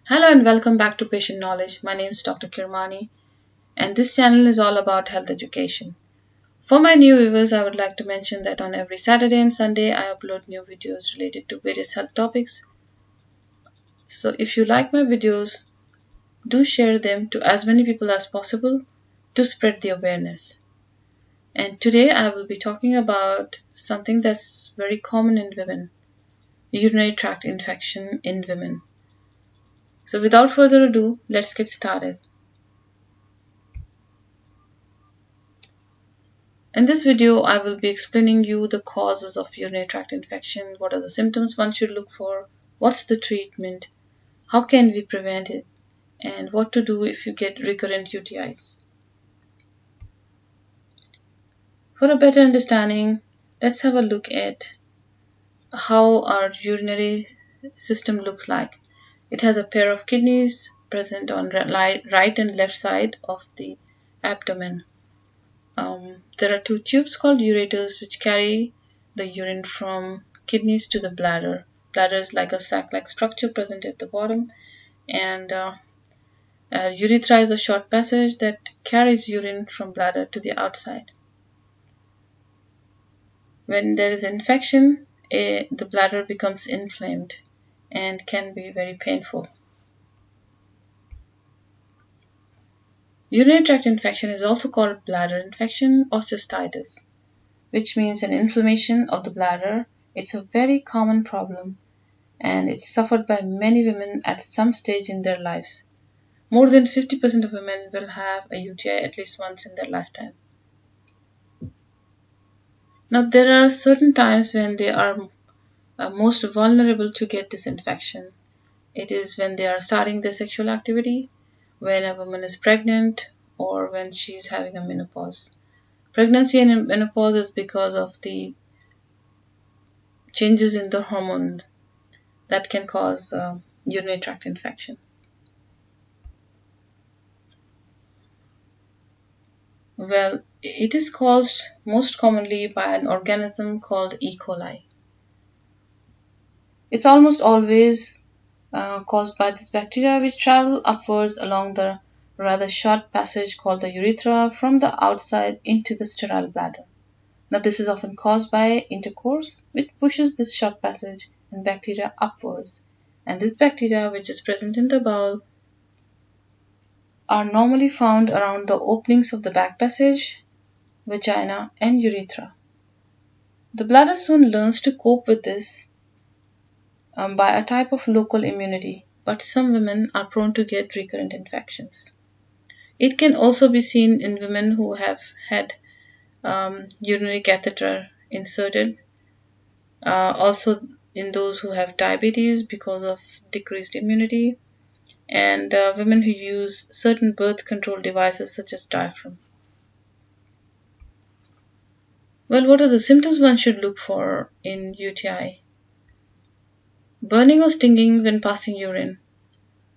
Hello and welcome back to Patient Knowledge. My name is Dr. Kirmani, and this channel is all about health education. For my new viewers, I would like to mention that on every Saturday and Sunday, I upload new videos related to various health topics. So if you like my videos, do share them to as many people as possible to spread the awareness. And today I will be talking about something that's very common in women, urinary tract infection in women. So without further ado, let's get started. In this video, I will be explaining you the causes of urinary tract infection, what are the symptoms one should look for, what's the treatment, how can we prevent it, and what to do if you get recurrent UTIs. For a better understanding, let's have a look at how our urinary system looks like. It has a pair of kidneys present on right and left side of the abdomen. There are two tubes called ureters which carry the urine from kidneys to the bladder. Bladder is like a sac-like structure present at the bottom, and urethra is a short passage that carries urine from bladder to the outside. When there is infection, the bladder becomes inflamed and can be very painful. Urinary tract infection is also called bladder infection or cystitis, which means an inflammation of the bladder. It's a very common problem and it's suffered by many women at some stage in their lives. More than 50% of women will have a UTI at least once in their lifetime. Now, there are certain times when they are most vulnerable to get this infection. It is when they are starting their sexual activity, when a woman is pregnant, or when she's having a menopause. Pregnancy and menopause is because of the changes in the hormone that can cause urinary tract infection. Well, it is caused most commonly by an organism called E. coli. It's almost always caused by this bacteria which travel upwards along the rather short passage called the urethra from the outside into the sterile bladder. Now, this is often caused by intercourse, which pushes this short passage and bacteria upwards. And this bacteria, which is present in the bowel, are normally found around the openings of the back passage, vagina, and urethra. The bladder soon learns to cope with this by a type of local immunity, but some women are prone to get recurrent infections. It can also be seen in women who have had urinary catheter inserted, also in those who have diabetes because of decreased immunity, and women who use certain birth control devices such as diaphragm. Well, what are the symptoms one should look for in UTI? Burning or stinging when passing urine,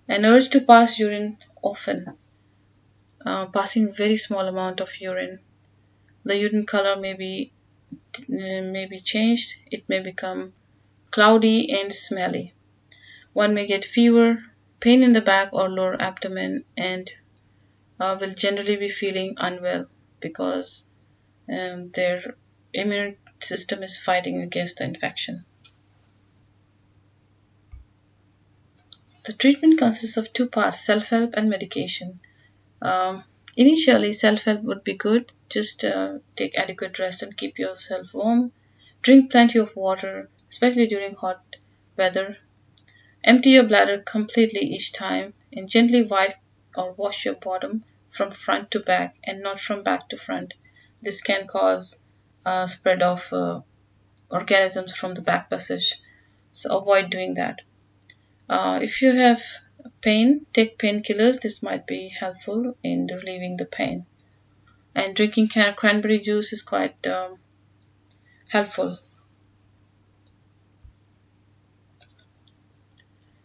an urge to pass urine often, passing very small amount of urine. The urine color may be changed. It may become cloudy and smelly. One may get fever, pain in the back or lower abdomen, and will generally be feeling unwell because their immune system is fighting against the infection. The treatment consists of two parts, self-help and medication. Initially, self-help would be good. Just take adequate rest and keep yourself warm. Drink plenty of water, especially during hot weather. Empty your bladder completely each time and gently wipe or wash your bottom from front to back and not from back to front. This can cause spread of organisms from the back passage, so avoid doing that. If you have pain, take painkillers. This might be helpful in relieving the pain. And drinking cranberry juice is quite helpful.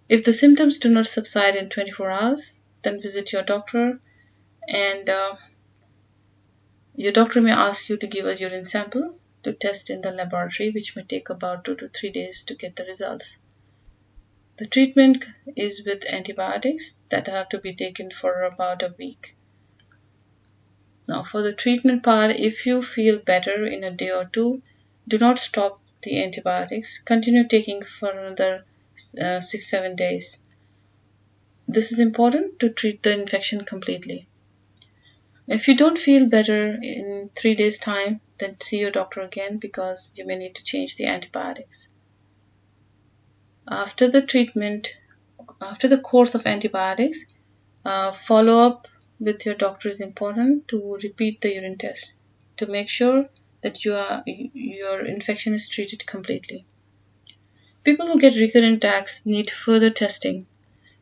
If the symptoms do not subside in 24 hours, then visit your doctor, and your doctor may ask you to give a urine sample to test in the laboratory, which may take about 2 to 3 days to get the results. The treatment is with antibiotics that have to be taken for about a week. Now, for the treatment part, if you feel better in a day or two, do not stop the antibiotics. Continue taking for another 6-7 days. This is important to treat the infection completely. If you don't feel better in 3 days' time, then see your doctor again because you may need to change the antibiotics. After the treatment, after the course of antibiotics, follow up with your doctor is important to repeat the urine test to make sure that your infection is treated completely. People who get recurrent attacks need further testing.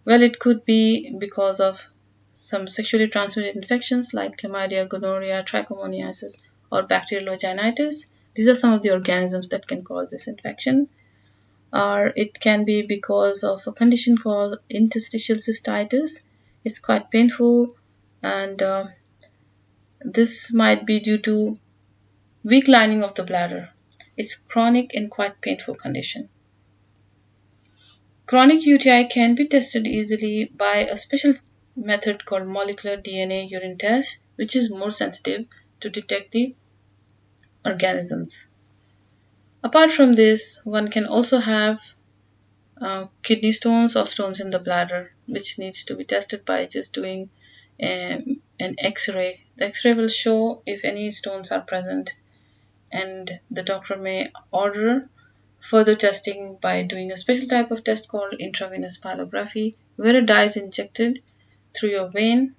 Well, it could be because of some sexually transmitted infections like chlamydia, gonorrhea, trichomoniasis, or bacterial vaginitis. These are some of the organisms that can cause this infection. Or it can be because of a condition called interstitial cystitis. It's quite painful, and this might be due to weak lining of the bladder. It's chronic and quite painful condition. Chronic UTI can be tested easily by a special method called molecular DNA urine test, which is more sensitive to detect the organisms. Apart from this, one can also have kidney stones or stones in the bladder, which needs to be tested by just doing an X-ray. The X-ray will show if any stones are present, and the doctor may order further testing by doing a special type of test called intravenous pyelography, where a dye is injected through your vein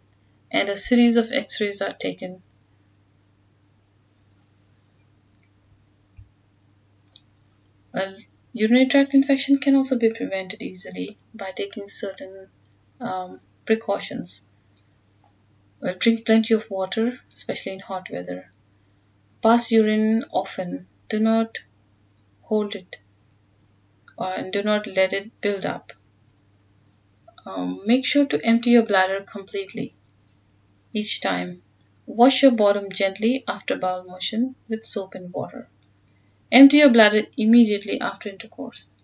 and a series of X-rays are taken. Well, urinary tract infection can also be prevented easily by taking certain precautions. Well, drink plenty of water, especially in hot weather. Pass urine often. Do not hold it and do not let it build up. Make sure to empty your bladder completely each time. Wash your bottom gently after bowel motion with soap and water. Empty your bladder immediately after intercourse.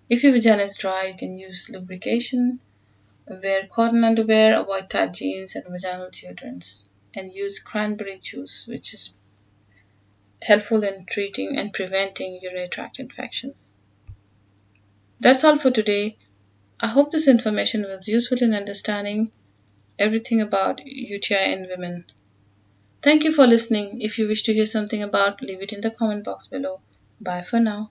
If your vagina is dry, you can use lubrication. Wear cotton underwear, avoid tight jeans and vaginal deodorants, and use cranberry juice, which is helpful in treating and preventing urinary tract infections. That's all for today. I hope this information was useful in understanding everything about UTI in women. Thank you for listening. If you wish to hear something about, leave it in the comment box below. Bye for now.